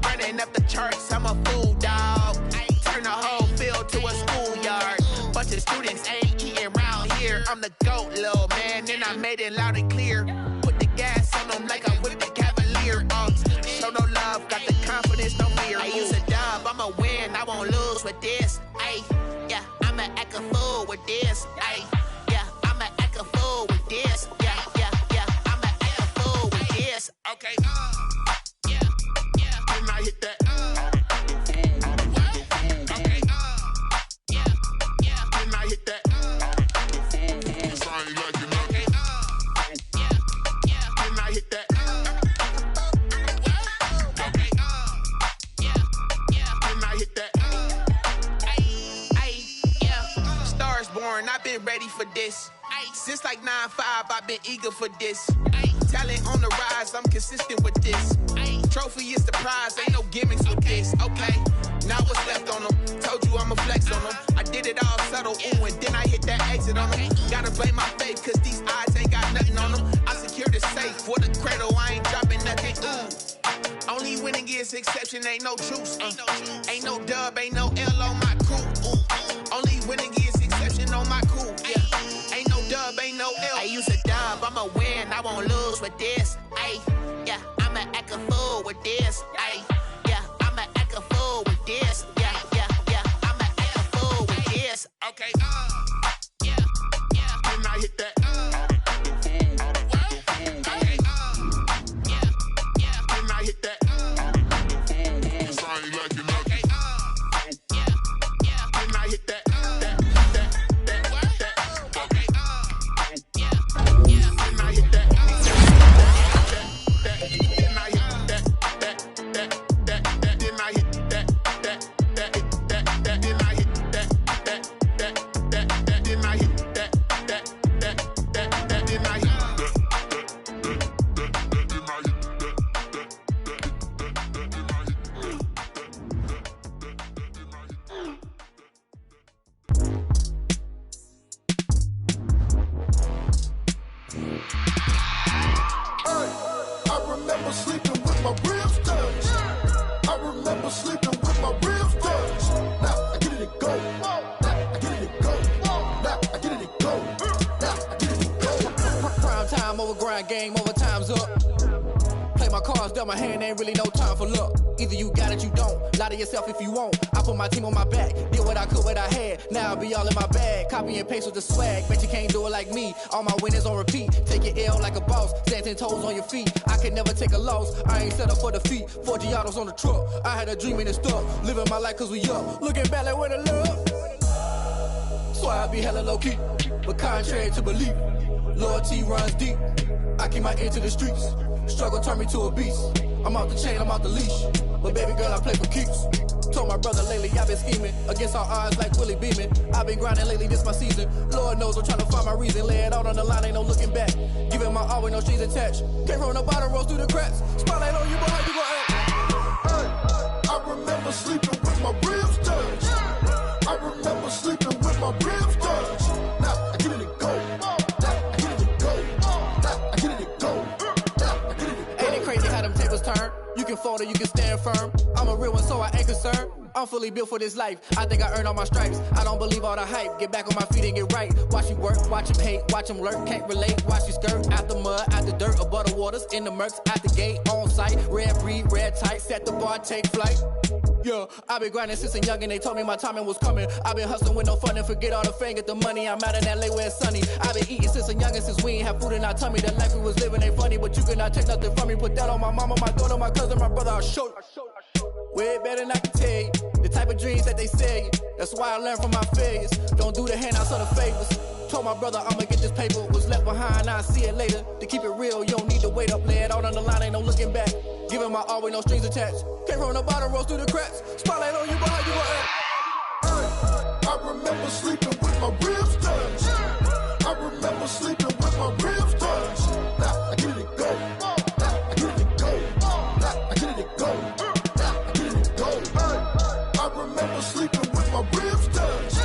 Running up the charts, I'm a fool, dog. Turn the whole field to a schoolyard. Bunch of students ain't eating round here. I'm the GOAT, little man, and I made it loud and clear. Put the gas on them like I'm with the Cavalier. Show no love, got the confidence, no fear. I use a dub, I'ma win, I won't lose with this. Yeah, I'ma act a fool with this. Yeah, I'ma act a fool with this. Yeah, I'ma act a fool with this. Okay. Yeah. Then I hit that. Okay. Yeah. Then I hit that. Sound like you know. Okay. Yeah. Then I hit that. Okay. Yeah. Then I hit that. Yeah. Stars born, I've been ready for this. Since like 9-5, I've been eager for this. Talent on the rise, I'm consistent with this. Trophy is the prize, ain't no gimmicks with this. Okay, now what's left on them? Told you I'ma flex on them. I did it all subtle, ooh, and then I hit that exit on them. Gotta blame my faith, cause these eyes ain't got nothing on them. I secured the safe for the cradle, I ain't dropping nothing, ooh. Only winning is exception, ain't no truce. Ain't no dub, ain't no L on my crew, ooh. Only winning is exception on my crew, yeah. Ain't no dub, ain't no L. I use a dub, I'ma win, I won't lose with this. Yeah, I'ma act a fool with this. Yeah, I'ma act a fool with this. Yeah, I'ma act a fool with this. Okay. Yeah. Then I hit that. Okay. remember sleeping with my ribs touched. I remember sleeping with my ribs touched. Now I get it and go. Now I get it and go. Now I get it and go. Now I get it and go. Prime time over grind game, over time's up. Play my cards, dealt my hand, ain't really no time for luck. Either you got it, you don't. Lie to yourself if you won't. I put my team on my back, did what I could, what I had. Now I'll be all in my bag, copy and paste with the swag. Bet you can't do it like me. All my winners on repeat. Take your L like a boss, stand 10 toes on your feet. I can never take a loss, I ain't set up for defeat. 4 Giottos on the truck, I had a dream and it stuck. Living my life cause we up, looking back like where the love. So I be hella low key, but contrary to belief, loyalty runs deep. I keep my ear to the streets. Struggle turned me to a beast. I'm off the chain, I'm off the leash. But baby girl, I play for keeps. Told my brother lately, I've been scheming against all odds like Willie Beeman. I've been grinding lately, this my season. Lord knows I'm trying to find my reason. Lay it out on the line, ain't no looking back. Giving my all with no strings attached. Came from the bottom, rose through the cracks. Spotlight on you, boy, how you gon' act? Hey, I remember sleeping with my ribs touched. I remember sleeping with my ribs touched. Now I get it and go. Now I get it and go. Now I get it and go. Now I get it and go. Ain't it crazy how them tables turn? You can fold or you can stand firm. I'm a real one, so I ain't concerned. I'm fully built for this life. I think I earned all my stripes. I don't believe all the hype. Get back on my feet and get right. Watch you work, watch him hate, watch him lurk. Can't relate, watch you skirt. Out the mud, out the dirt, above the waters, in the murks, out the gate, on site. Red breed, red tight, set the bar, take flight. Yeah, I been grinding since a youngin', they told me my timing was coming. I been hustling with no fun and forget all the fame, get the money. I'm out in LA where it's sunny. I been eating since a youngin', since we ain't have food in our tummy. The life we was living ain't funny, but you cannot take nothing from me. Put that on my mama, my daughter, my cousin, my brother, I'll show you. Way better than I can tell you. The type of dreams that they sell you. That's why I learned from my failures. Don't do the handouts or the favors. Told my brother I'ma get this paper. Was left behind, I'll see it later. To keep it real, you don't need to wait up. Lay it out on the line, ain't no looking back. Giving my all with no strings attached. Came from the bottom, rose through the cracks. Spotlight on you, boy, how you gon' act? Hey, I remember sleeping with my ribs touched. I remember sleeping with my ribs touched. Now I get it and go. Now I get it and go. Now I get it and go. Now I get it and go. Hey, I remember sleeping with my ribs touched.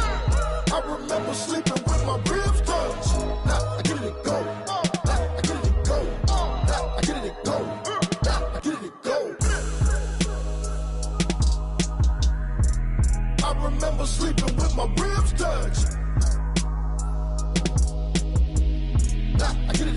I remember sleeping with my ribs touched. Now I get it and go. Now I get it and go. Now I get it and go. Now I get it and go. I remember sleeping with my ribs touched. Now I get it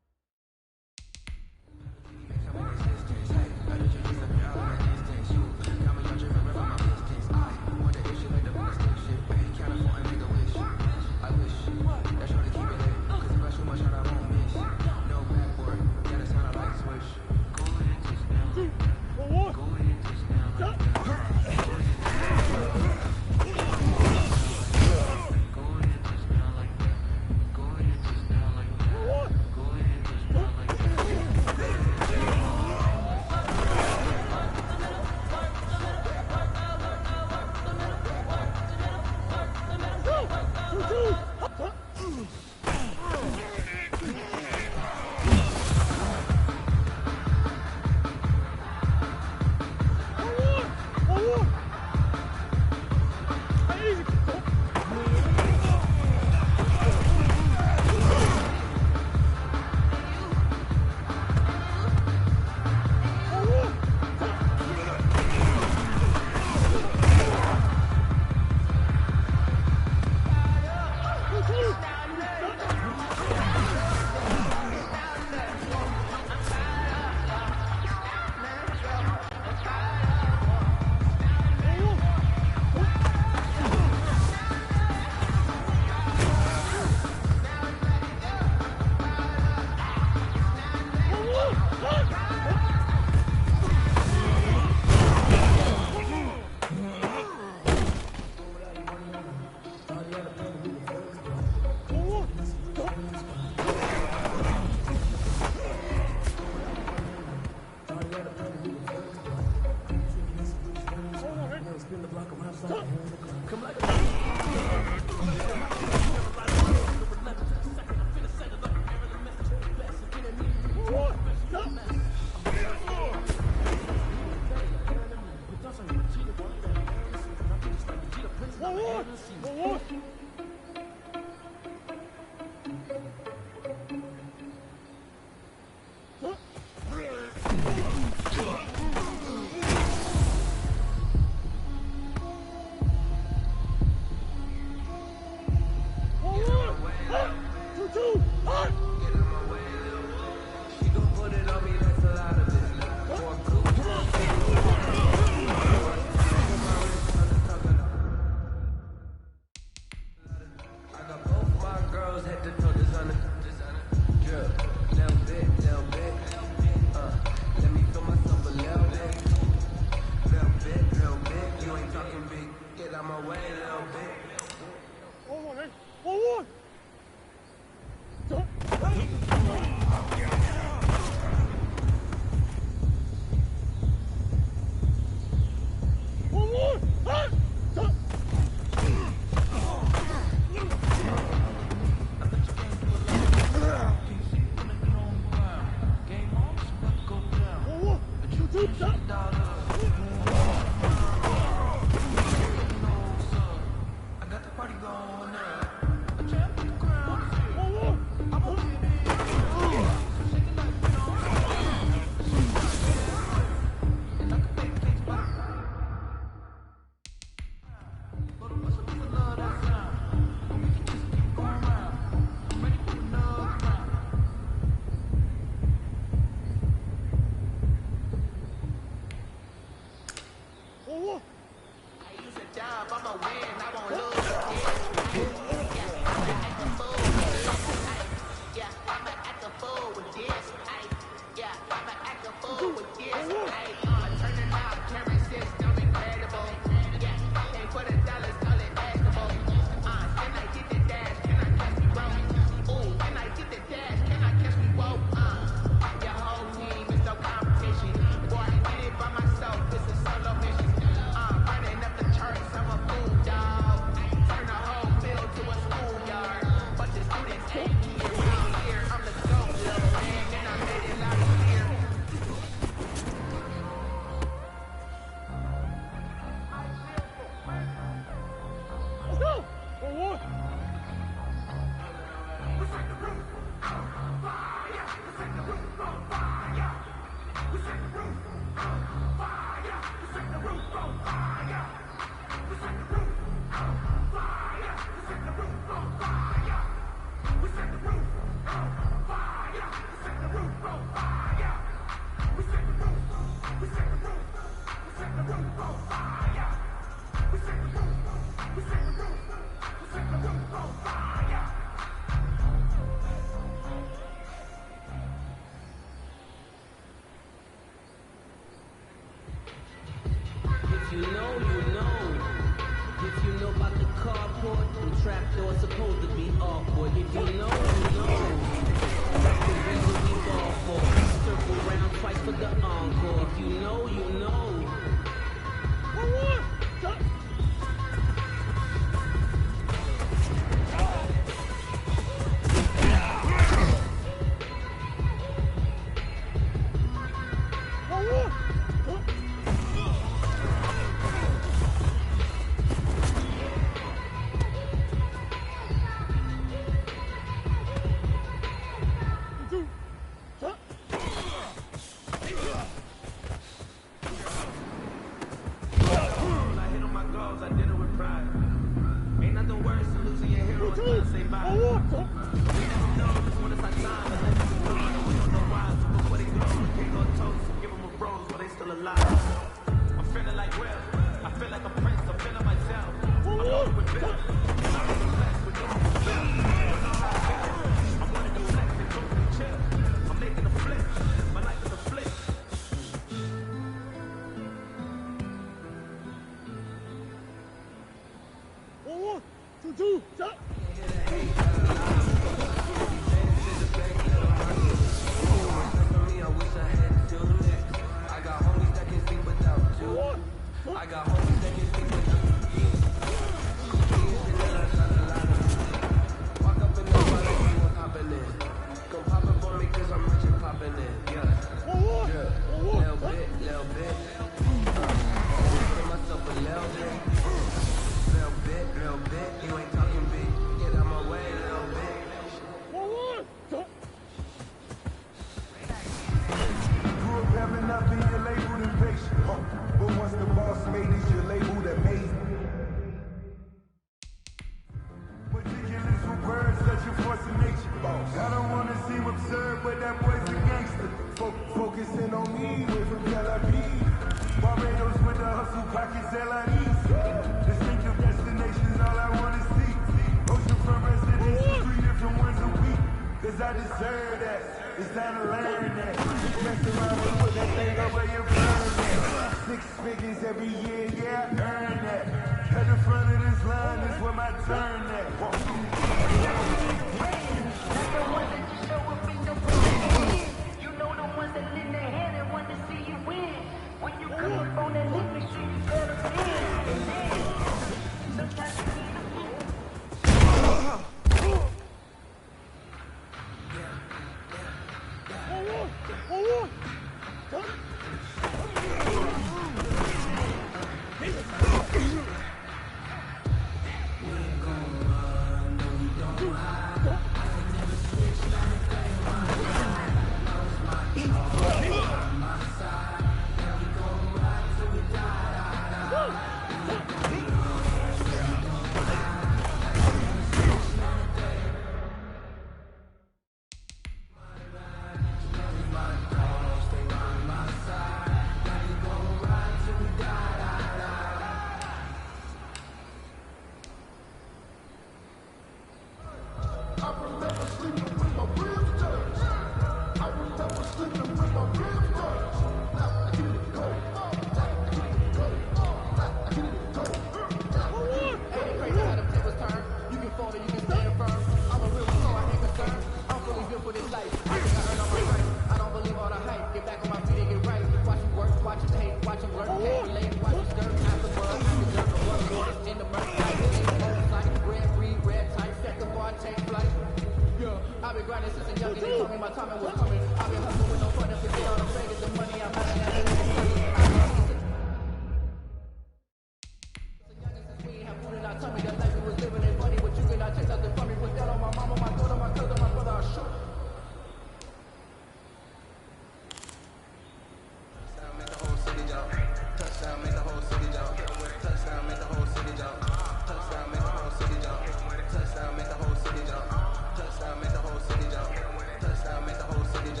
Touchdown, make the whole city jump.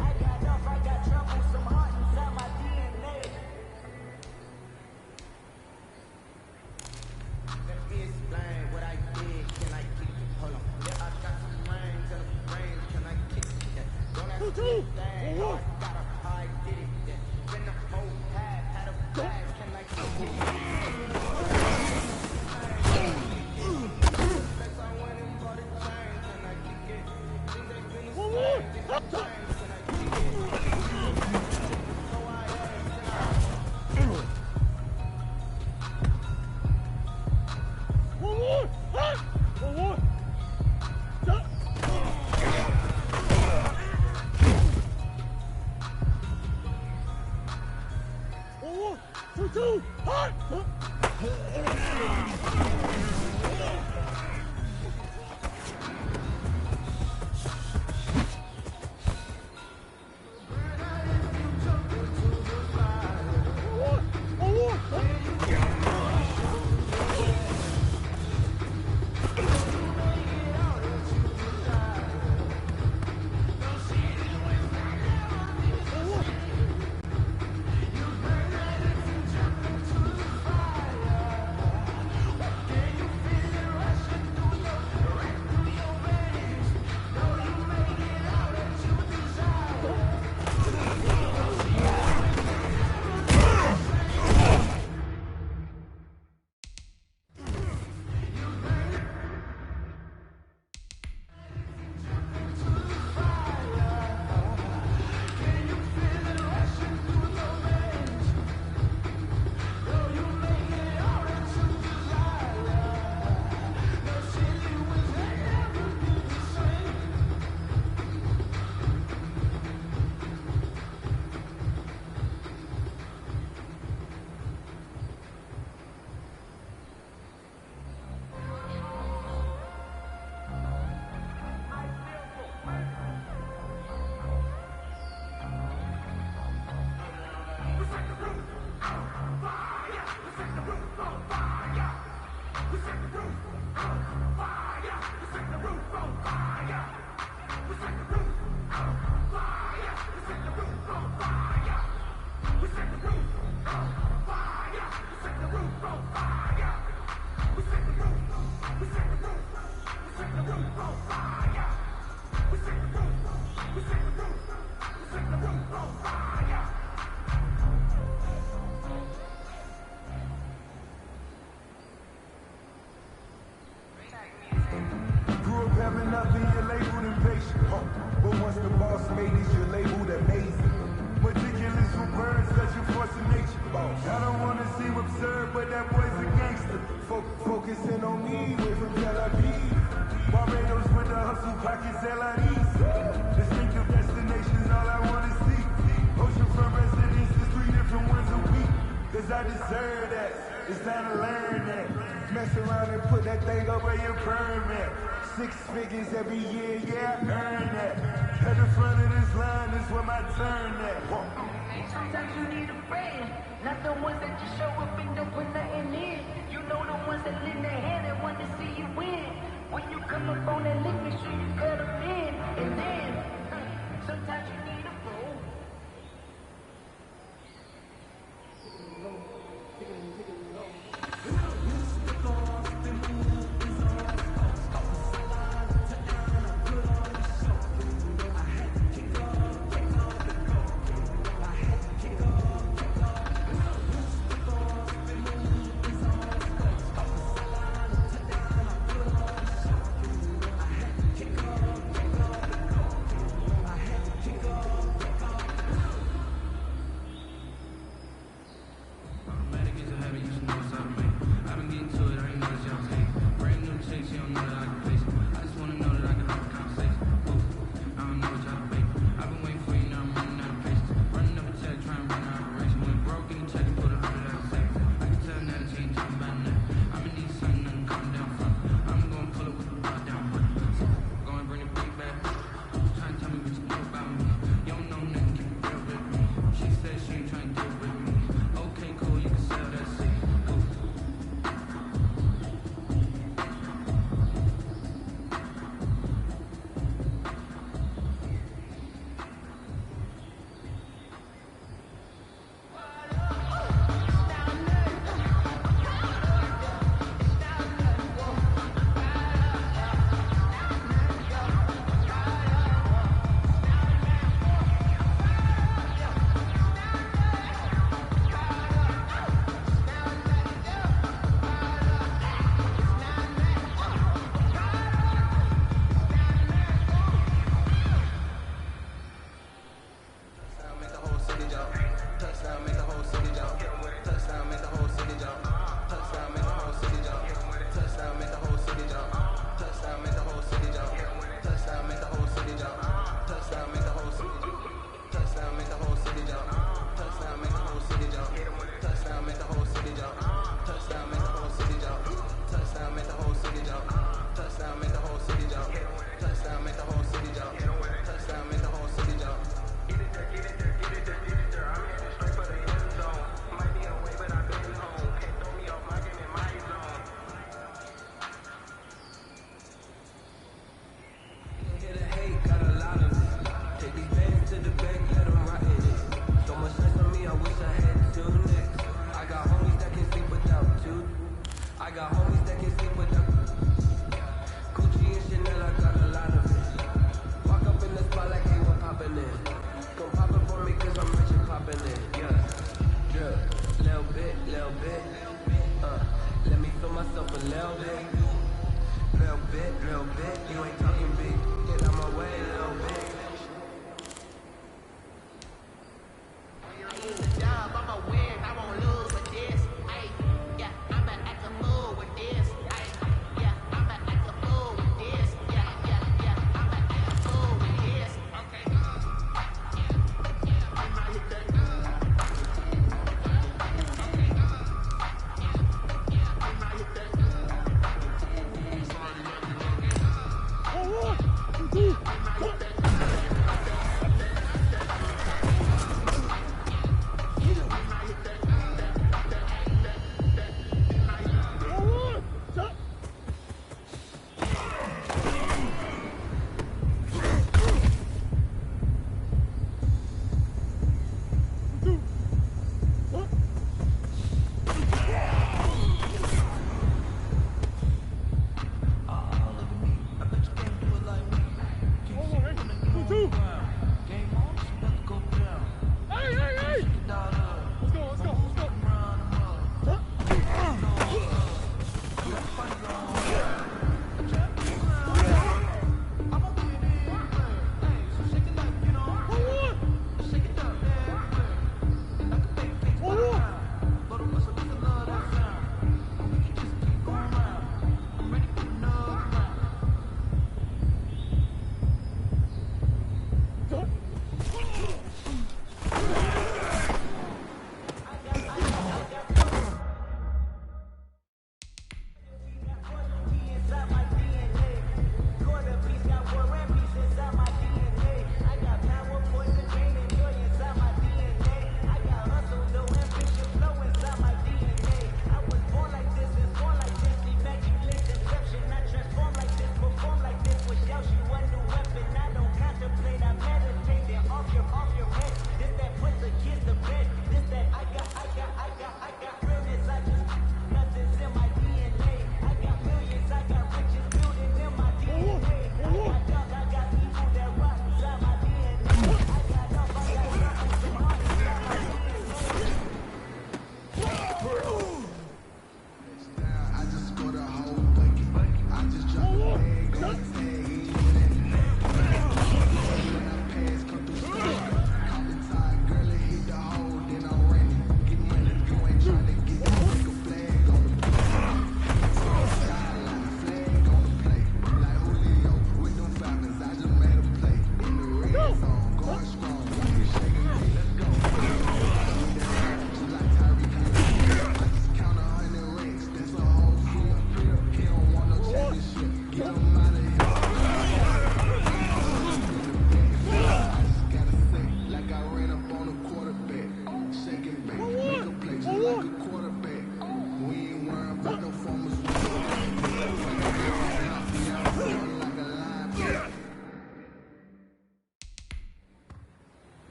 I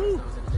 Woo.